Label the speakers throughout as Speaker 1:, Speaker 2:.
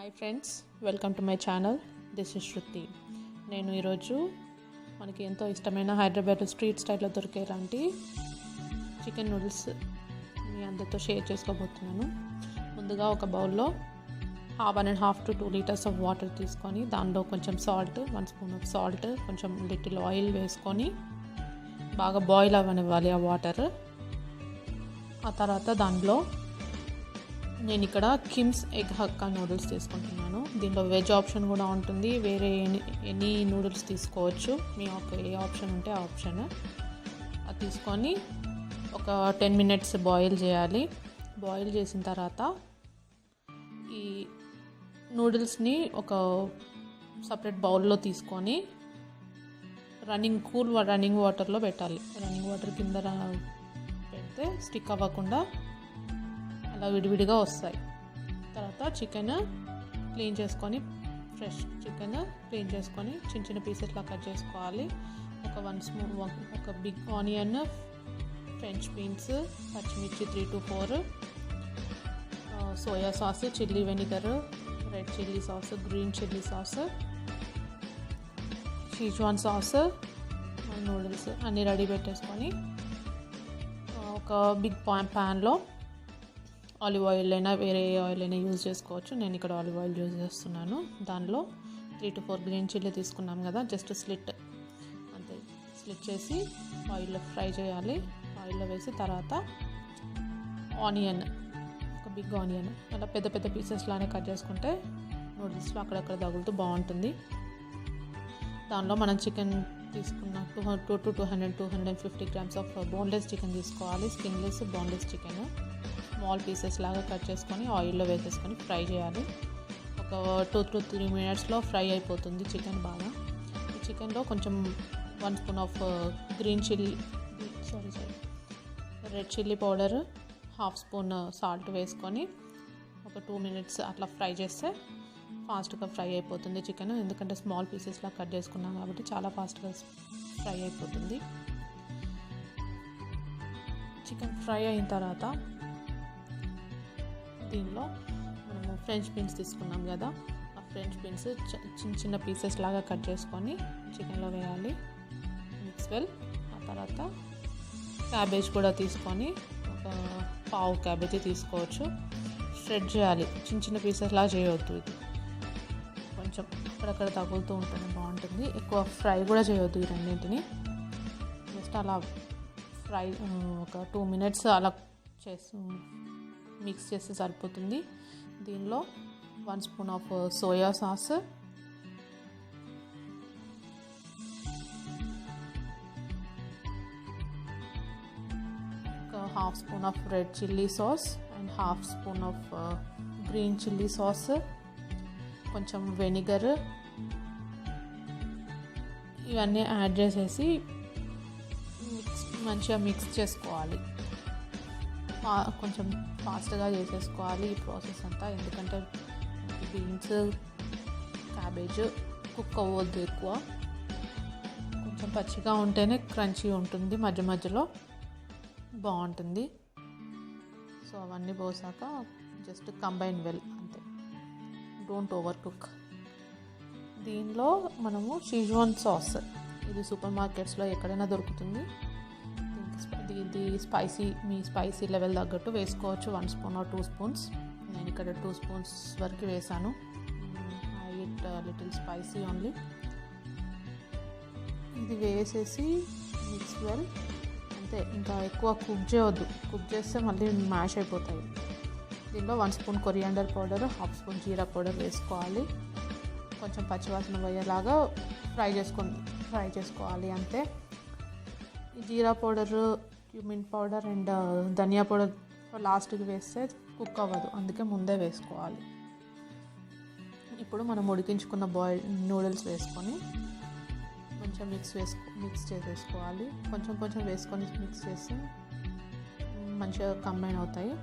Speaker 1: Hi friends, welcome to my channel. This is Shruti. నేను ఈరోజు మనకి ఎంతో ఇష్టమైన హైదరాబాద్ స్ట్రీట్ స్టైల్లో దొరికేలాంటి చికెన్ నూడిల్స్ మీ అందరితో షేర్ చేసుకోబోతున్నాను. ముందుగా ఒక బౌల్లో 1.5 to 2 liters ఆఫ్ వాటర్ తీసుకొని దానిలో కొంచెం సాల్ట్, 1 spoon ఆఫ్ సాల్ట్, కొంచెం లిటిల్ ఆయిల్ వేసుకొని బాగా బాయిల్ అవ్వనివ్వాలి ఆ వాటర్. ఆ తర్వాత దానిలో నేను ఇక్కడ కిమ్స్ ఎగ్ హక్కా నూడిల్స్ తీసుకుంటున్నాను. దీనిలో వెజ్ ఆప్షన్ కూడా ఉంటుంది, వేరే ఎనీ నూడిల్స్ తీసుకోవచ్చు. మీ ఏ ఆప్షన్ ఉంటే ఆ ఆప్షన్ అది తీసుకొని ఒక 10 minutes బాయిల్ చేయాలి. బాయిల్ చేసిన తర్వాత ఈ నూడిల్స్ని ఒక సపరేట్ బౌల్లో తీసుకొని రన్నింగ్ వాటర్లో పెట్టాలి. రన్నింగ్ వాటర్ కింద పెడితే స్టిక్ అవ్వకుండా అలా విడివిడిగా వస్తాయి. తర్వాత చికెన్ క్లీన్ చేసుకొని, ఫ్రెష్ చికెన్ క్లీన్ చేసుకొని చిన్న చిన్న పీసెస్లా కట్ చేసుకోవాలి. ఒక బిగ్ ఆనియన్, ఫ్రెంచ్ బీన్స్, పచ్చిమిర్చి 3 to 4, soya sauce, chilli vinegar, red chilli sauce, green chilli sauce, schezwan sauce, noodles అన్నీ రెడీ పెట్టేసుకొని ఒక బిగ్ ప్యాన్లో ఆలివ్ ఆయిల్ అయినా వేరే ఆయిల్ అయినా యూజ్ చేసుకోవచ్చు. నేను ఇక్కడ ఆలివ్ ఆయిల్ యూజ్ చేస్తున్నాను. దానిలో 3 to 4 గ్రీన్ చిల్లీ తీసుకున్నాం కదా, జస్ట్ స్లిట్ చేసి ఆయిల్లో ఫ్రై చేయాలి. ఆయిల్లో వేసి తర్వాత ఆనియన్, ఒక బిగ్ ఆనియన్ అలా పెద్ద పెద్ద పీసెస్ లానే కట్ చేసుకుంటే నూడిల్స్లో అక్కడక్కడ తగులుతూ బాగుంటుంది. దానిలో మనం చికెన్ తీసుకున్న 200 to 250 grams of boneless chicken తీసుకోవాలి. Skinless boneless chicken small pieces లాగా కట్ చేసుకొని ఆయిల్లో వేసేసుకొని ఫ్రై చేయాలి. ఒక 2 to 3 minutesలో ఫ్రై అయిపోతుంది చికెన్ బాగా. ఈ చికెన్లో కొంచెం 1 spoon of red chilli powder, 1/2 spoon salt వేసుకొని ఒక 2 minutes అట్లా ఫ్రై చేస్తే ఫాస్ట్గా ఫ్రై అయిపోతుంది చికెన్. ఎందుకంటే స్మాల్ పీసెస్లా కట్ చేసుకున్నాం కాబట్టి చాలా ఫాస్ట్గా ఫ్రై అయిపోతుంది. చికెన్ ఫ్రై అయిన తర్వాత దీనిలో మనము ఫ్రెంచ్ బీన్స్ తీసుకున్నాం కదా, ఆ ఫ్రెంచ్ బీన్స్ చిన్న చిన్న పీసెస్ లాగా కట్ చేసుకొని చికెన్లో వేయాలి. Mix well. ఆ తర్వాత క్యాబేజ్ కూడా తీసుకొని ఒక పావు క్యాబేజీ తీసుకోవచ్చు. షెడ్ చేయాలి, చిన్న చిన్న పీసెస్ లాగా చేయవద్దు. ఇది కొంచెం అక్కడక్కడ తగులుతూ ఉంటుంది, బాగుంటుంది. ఎక్కువ ఫ్రై కూడా చేయవద్దు ఈ రెండింటిని. జస్ట్ అలా ఫ్రై ఒక 2 minutes అలా మిక్స్ చేస్తే సరిపోతుంది. దీనిలో 1 spoon ఆఫ్ సోయా సాస్, ఒక 1/2 spoon of red chilli sauce and 1/2 spoon of green chilli sauce, కొంచెం వెనిగర్, ఇవన్నీ యాడ్ చేసేసి మంచిగా మిక్స్ చేసుకోవాలి. కొంచెం ఫాస్ట్గా చేసేసుకోవాలి ఈ ప్రాసెస్ అంతా, ఎందుకంటే బీన్స్, క్యాబేజ్ కుక్ అవ్వద్దు ఎక్కువ. కొంచెం పచ్చిగా ఉంటేనే క్రంచీ ఉంటుంది, మధ్య మధ్యలో బాగుంటుంది. సో అవన్నీ పోసాక జస్ట్ కంబైన్ వెల్, అంతే. Don't over cook. దీనిలో మనము షెజ్వాన్ సాస్, ఇది సూపర్ మార్కెట్స్లో ఎక్కడైనా దొరుకుతుంది. ఇది మీ స్పైసీ లెవెల్ తగ్గట్టు వేసుకోవచ్చు. 1 spoon or 2 spoons. నేను ఇక్కడ 2 spoons వరకు వేసాను. I eat little spicy only. ఇది వేసేసి మిక్స్ వెల్, అంతే. ఇంకా ఎక్కువ కుక్ చేయవద్దు, కుక్ చేస్తే మళ్ళీ మ్యాష్ అయిపోతాయి. దీనిలో 1 spoon coriander powder, 1/2 spoon jeera powder వేసుకోవాలి. కొంచెం పచ్చివాసన పోయేలాగా ఫ్రై చేసుకోవాలి, అంతే. ఈ jeera powder, cumin powder and dhaniya powder లాస్ట్కి వేస్తే కుక్ అవ్వదు, అందుకే ముందే వేసుకోవాలి. ఇప్పుడు మనం ఉడికించుకున్న నూడిల్స్ వేసుకొని కొంచెం మిక్స్ చేసేసుకోవాలి. కొంచెం వేసుకొని మిక్స్ చేసి మంచిగా కంబైన్ అవుతాయి.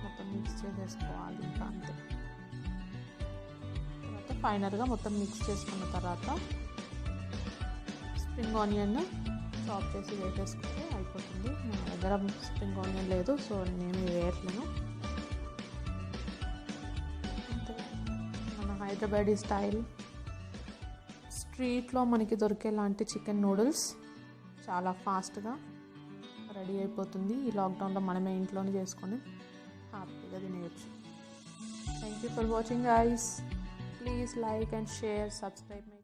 Speaker 1: మొత్తం మిక్స్ చేసేసుకోవాలి, ఇంకా అంతే. తర్వాత ఫైనల్గా మొత్తం మిక్స్ చేసుకున్న తర్వాత స్ప్రింగ్ ఆనియన్ చాప్ చేసి వేసేసుకుంటే అయిపోతుంది. నా దగ్గర స్ప్రింగ్ ఆనియన్ లేదు, సో నేను వేయట్లేను. హైదరాబాదీ స్టైల్ స్ట్రీట్లో మనకి దొరికేలాంటి చికెన్ నూడిల్స్ చాలా ఫాస్ట్గా రెడీ అయిపోతుంది. ఈ లాక్డౌన్లో మనమే ఇంట్లోనే చేసుకొని హ్యాపీగా తినేయచ్చు. Thank you for watching guys. Please like and share, subscribe.